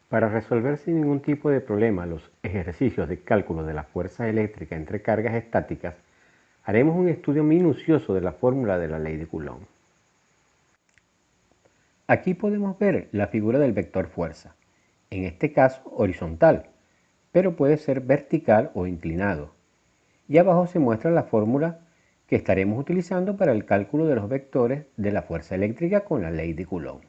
Para resolver sin ningún tipo de problema los ejercicios de cálculo de la fuerza eléctrica entre cargas estáticas, haremos un estudio minucioso de la fórmula de la ley de Coulomb. Aquí podemos ver la figura del vector fuerza, en este caso horizontal, pero puede ser vertical o inclinado. Y abajo se muestra la fórmula que estaremos utilizando para el cálculo de los vectores de la fuerza eléctrica con la ley de Coulomb.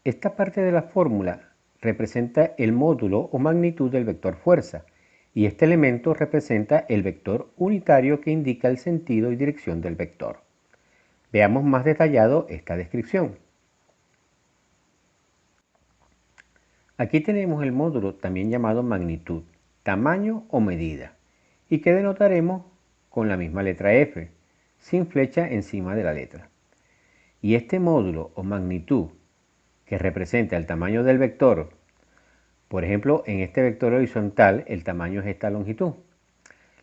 Esta parte de la fórmula representa el módulo o magnitud del vector fuerza, y este elemento representa el vector unitario que indica el sentido y dirección del vector. Veamos más detallado esta descripción. Aquí tenemos el módulo también llamado magnitud, tamaño o medida, y que denotaremos con la misma letra F, sin flecha encima de la letra. Y este módulo o magnitud, que representa el tamaño del vector, por ejemplo, en este vector horizontal el tamaño es esta longitud,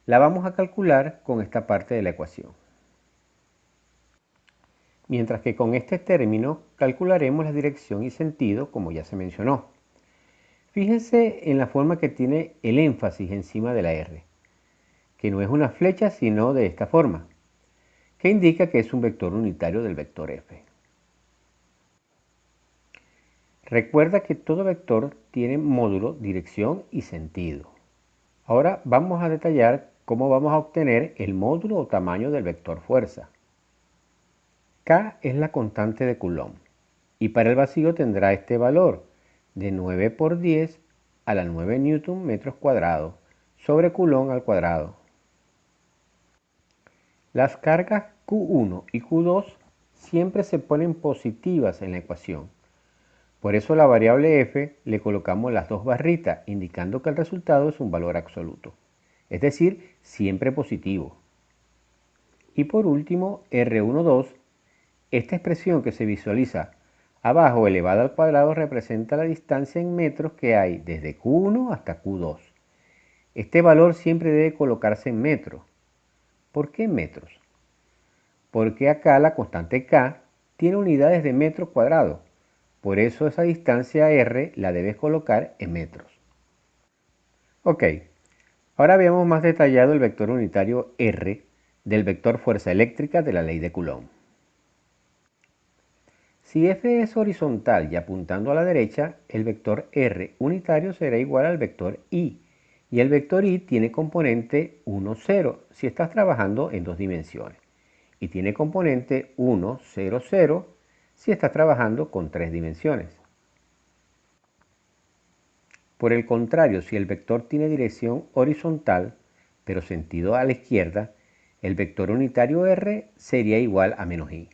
la vamos a calcular con esta parte de la ecuación. Mientras que con este término calcularemos la dirección y sentido, como ya se mencionó. Fíjense en la forma que tiene el énfasis encima de la R, que no es una flecha sino de esta forma, que indica que es un vector unitario del vector F. Recuerda que todo vector tiene módulo, dirección y sentido. Ahora vamos a detallar cómo vamos a obtener el módulo o tamaño del vector fuerza. K es la constante de Coulomb y para el vacío tendrá este valor de 9 por 10 a la 9 newton metros cuadrados sobre Coulomb al cuadrado. Las cargas Q1 y Q2 siempre se ponen positivas en la ecuación. Por eso a la variable f le colocamos las dos barritas, indicando que el resultado es un valor absoluto, es decir, siempre positivo. Y por último, R12, esta expresión que se visualiza abajo elevada al cuadrado representa la distancia en metros que hay desde Q1 hasta Q2. Este valor siempre debe colocarse en metros. ¿Por qué en metros? Porque acá la constante K tiene unidades de metro cuadrado. Por eso esa distancia R la debes colocar en metros. Ok, ahora veamos más detallado el vector unitario R del vector fuerza eléctrica de la ley de Coulomb. Si F es horizontal y apuntando a la derecha, el vector R unitario será igual al vector I, y el vector I tiene componente 1, 0 si estás trabajando en dos dimensiones, y tiene componente 1, 0, 0 si estás trabajando con tres dimensiones. Por el contrario, si el vector tiene dirección horizontal, pero sentido a la izquierda, el vector unitario R sería igual a menos I.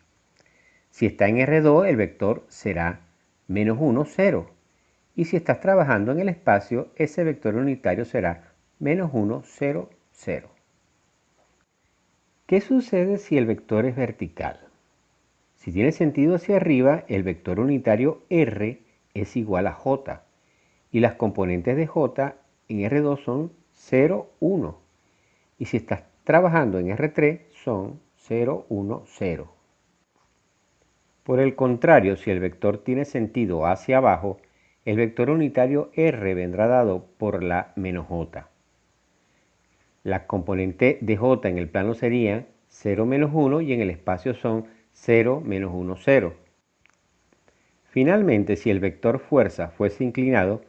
Si está en R2, el vector será menos 1, 0. Y si estás trabajando en el espacio, ese vector unitario será menos 1, 0, 0. ¿Qué sucede si el vector es vertical? Si tiene sentido hacia arriba, el vector unitario R es igual a J. Y las componentes de J en R2 son 0, 1. Y si estás trabajando en R3 son 0, 1, 0. Por el contrario, si el vector tiene sentido hacia abajo, el vector unitario R vendrá dado por la menos J. Las componentes de J en el plano serían 0, menos 1 y en el espacio son 0, menos 1, 0. Finalmente, si el vector fuerza fuese inclinado,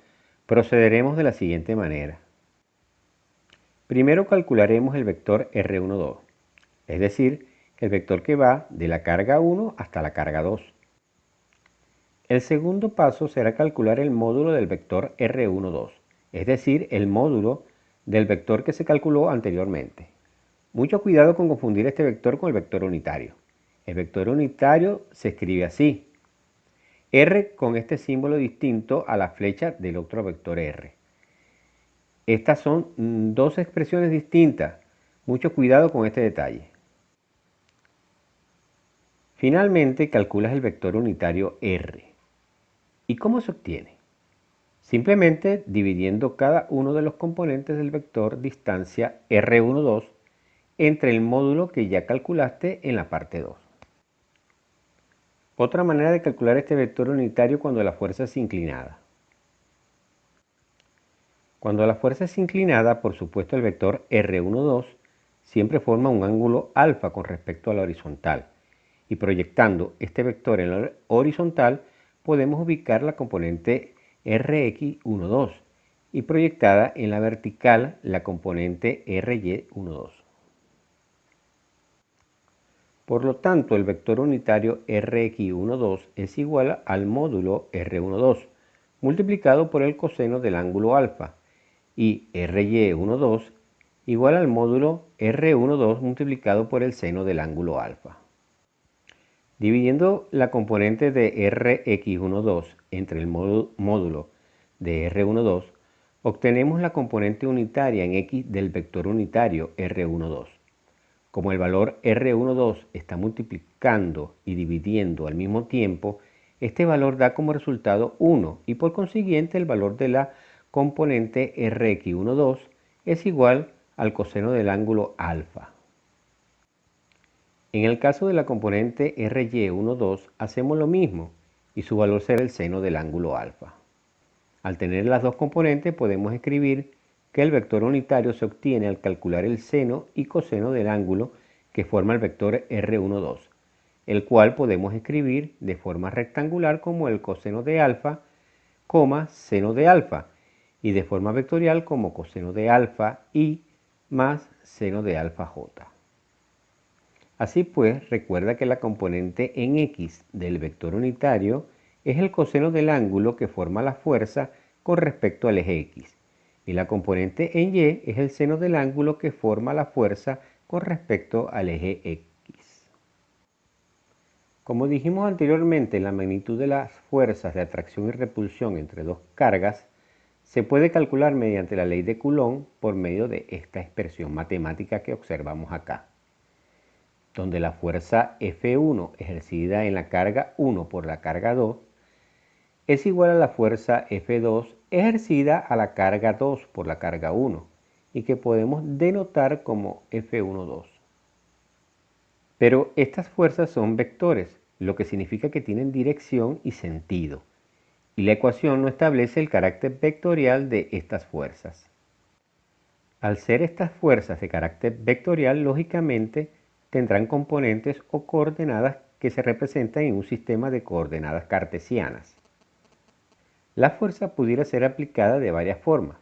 procederemos de la siguiente manera. Primero calcularemos el vector R12, es decir, el vector que va de la carga 1 hasta la carga 2. El segundo paso será calcular el módulo del vector R12, es decir, el módulo del vector que se calculó anteriormente. Mucho cuidado con confundir este vector con el vector unitario. El vector unitario se escribe así: R con este símbolo distinto a la flecha del otro vector R. Estas son dos expresiones distintas. Mucho cuidado con este detalle. Finalmente, calculas el vector unitario R. ¿Y cómo se obtiene? Simplemente dividiendo cada uno de los componentes del vector distancia R12 entre el módulo que ya calculaste en la parte 2. Otra manera de calcular este vector unitario cuando la fuerza es inclinada. Cuando la fuerza es inclinada, por supuesto el vector R12 siempre forma un ángulo alfa con respecto a la horizontal. Y proyectando este vector en la horizontal, podemos ubicar la componente Rx12 y proyectada en la vertical la componente Ry12. Por lo tanto, el vector unitario Rx12 es igual al módulo R12 multiplicado por el coseno del ángulo alfa y Ry12 igual al módulo R12 multiplicado por el seno del ángulo alfa. Dividiendo la componente de Rx12 entre el módulo de R12, obtenemos la componente unitaria en X del vector unitario R12. Como el valor R12 está multiplicando y dividiendo al mismo tiempo, este valor da como resultado 1 y por consiguiente el valor de la componente Rx12 es igual al coseno del ángulo alfa. En el caso de la componente Ry12 hacemos lo mismo y su valor será el seno del ángulo alfa. Al tener las dos componentes podemos escribir que el vector unitario se obtiene al calcular el seno y coseno del ángulo que forma el vector R12, el cual podemos escribir de forma rectangular como el coseno de alfa, seno de alfa, y de forma vectorial como coseno de alfa y más seno de alfa j. Así pues, recuerda que la componente en X del vector unitario es el coseno del ángulo que forma la fuerza con respecto al eje X, y la componente en Y es el seno del ángulo que forma la fuerza con respecto al eje X. Como dijimos anteriormente, la magnitud de las fuerzas de atracción y repulsión entre dos cargas se puede calcular mediante la ley de Coulomb por medio de esta expresión matemática que observamos acá, donde la fuerza F1 ejercida en la carga 1 por la carga 2 es igual a la fuerza F2 ejercida a la carga 2 por la carga 1 y que podemos denotar como F12. Pero estas fuerzas son vectores, lo que significa que tienen dirección y sentido, y la ecuación no establece el carácter vectorial de estas fuerzas. Al ser estas fuerzas de carácter vectorial, lógicamente tendrán componentes o coordenadas que se representan en un sistema de coordenadas cartesianas. La fuerza pudiera ser aplicada de varias formas.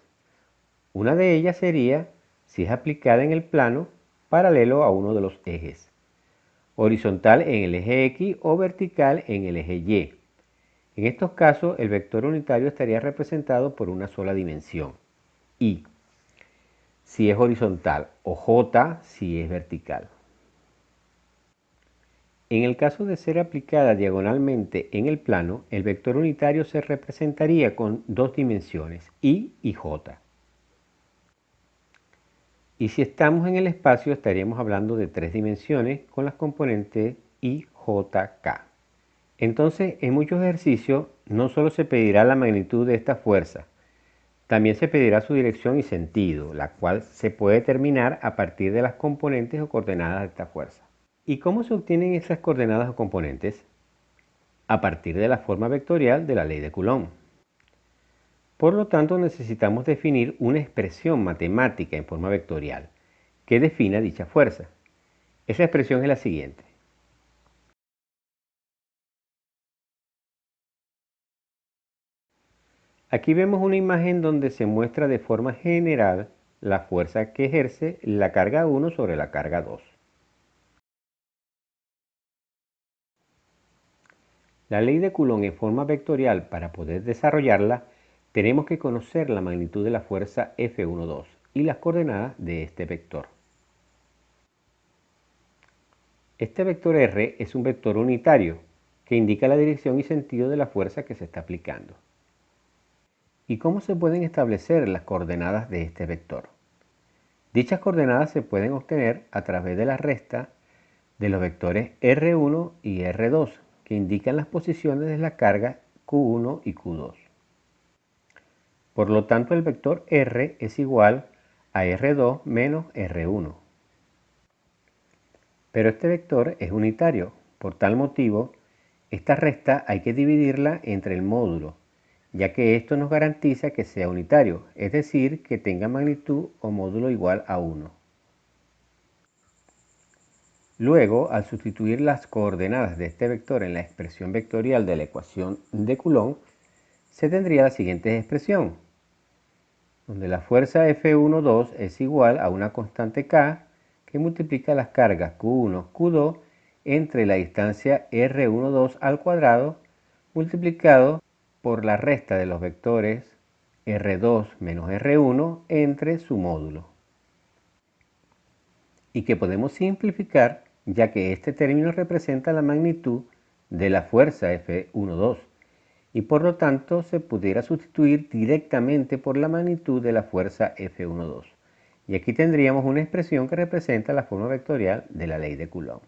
Una de ellas sería si es aplicada en el plano paralelo a uno de los ejes, horizontal en el eje X o vertical en el eje Y. En estos casos, el vector unitario estaría representado por una sola dimensión, Y, si es horizontal, o J si es vertical. En el caso de ser aplicada diagonalmente en el plano, el vector unitario se representaría con dos dimensiones, Y y J. Y si estamos en el espacio, estaríamos hablando de tres dimensiones con las componentes I, J, K. Entonces, en muchos ejercicios, no solo se pedirá la magnitud de esta fuerza, también se pedirá su dirección y sentido, la cual se puede determinar a partir de las componentes o coordenadas de esta fuerza. ¿Y cómo se obtienen esas coordenadas o componentes? A partir de la forma vectorial de la ley de Coulomb. Por lo tanto, necesitamos definir una expresión matemática en forma vectorial que defina dicha fuerza. Esa expresión es la siguiente. Aquí vemos una imagen donde se muestra de forma general la fuerza que ejerce la carga 1 sobre la carga 2. La ley de Coulomb en forma vectorial, para poder desarrollarla, tenemos que conocer la magnitud de la fuerza F12 y las coordenadas de este vector. Este vector R es un vector unitario que indica la dirección y sentido de la fuerza que se está aplicando. ¿Y cómo se pueden establecer las coordenadas de este vector? Dichas coordenadas se pueden obtener a través de la resta de los vectores R1 y R2, que indican las posiciones de la carga Q1 y Q2. Por lo tanto, el vector R es igual a R2 menos R1. Pero este vector es unitario, por tal motivo, Esta resta hay que dividirla entre el módulo, ya que esto nos garantiza que sea unitario, es decir, que tenga magnitud o módulo igual a 1. Luego, al sustituir las coordenadas de este vector en la expresión vectorial de la ecuación de Coulomb, se tendría la siguiente expresión, donde la fuerza F12 es igual a una constante K que multiplica las cargas Q1, Q2 entre la distancia R12 al cuadrado multiplicado por la resta de los vectores R2 menos R1 entre su módulo. Y que podemos simplificar ya que este término representa la magnitud de la fuerza F12 y por lo tanto se pudiera sustituir directamente por la magnitud de la fuerza F12. Y aquí tendríamos una expresión que representa la forma vectorial de la ley de Coulomb.